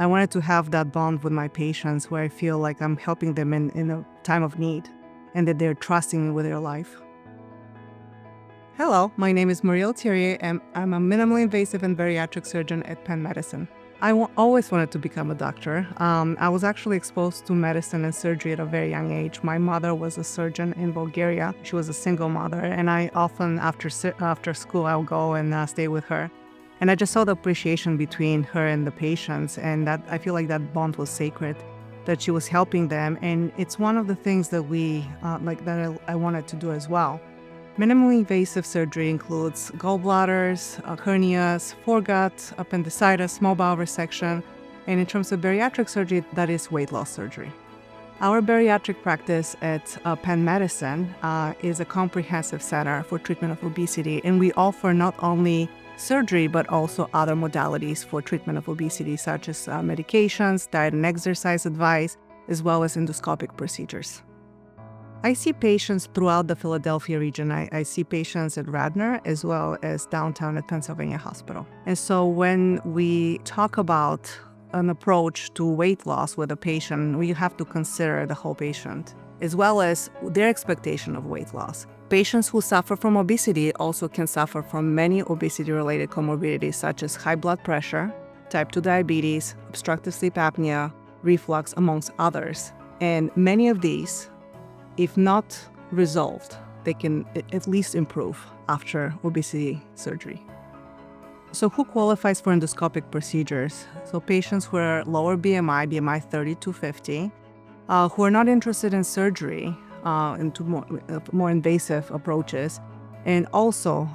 I wanted to have that bond with my patients where I feel like I'm helping them in a time of need and that they're trusting me with their life. Hello, my name is Maria Altieri, and I'm a minimally invasive and bariatric surgeon at Penn Medicine. I always wanted to become a doctor. I was actually exposed to medicine and surgery at a very young age. My mother was a surgeon in Bulgaria. She was a single mother, and I often, after school, I would go and stay with her. And I just saw the appreciation between her and the patients, and that I feel like that bond was sacred, that she was helping them. And it's one of the things that I wanted to do as well. Minimally invasive surgery includes gallbladders, hernias, foregut, appendicitis, small bowel resection, and in terms of bariatric surgery, that is weight loss surgery. Our bariatric practice at Penn Medicine is a comprehensive center for treatment of obesity, and we offer not only surgery but also other modalities for treatment of obesity, such as medications, diet and exercise advice, as well as endoscopic procedures. I see patients throughout the Philadelphia region. I see patients at Radnor as well as downtown at Pennsylvania Hospital. And so when we talk about an approach to weight loss with a patient, we have to consider the whole patient, as well as their expectation of weight loss. Patients who suffer from obesity also can suffer from many obesity-related comorbidities, such as high blood pressure, type 2 diabetes, obstructive sleep apnea, reflux, amongst others. And many of these, if not resolved, they can at least improve after obesity surgery. So who qualifies for endoscopic procedures? So patients who are lower BMI 30 to 50, who are not interested in surgery, into more invasive approaches, and also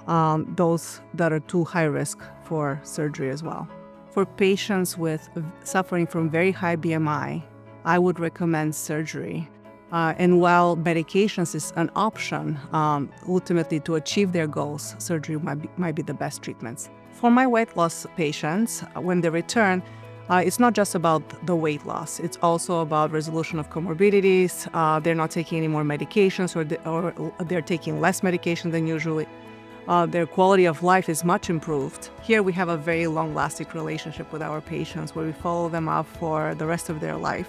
those that are too high risk for surgery as well. For patients with suffering from very high BMI, I would recommend surgery. And while medications is an option, ultimately to achieve their goals, surgery might be the best treatments. For my weight loss patients, when they return, it's not just about the weight loss. It's also about resolution of comorbidities. They're not taking any more medications, or they're taking less medication than usually. Their quality of life is much improved. Here we have a very long-lasting relationship with our patients where we follow them up for the rest of their life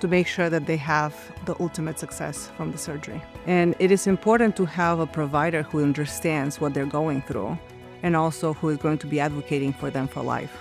to make sure that they have the ultimate success from the surgery. And it is important to have a provider who understands what they're going through and also who is going to be advocating for them for life.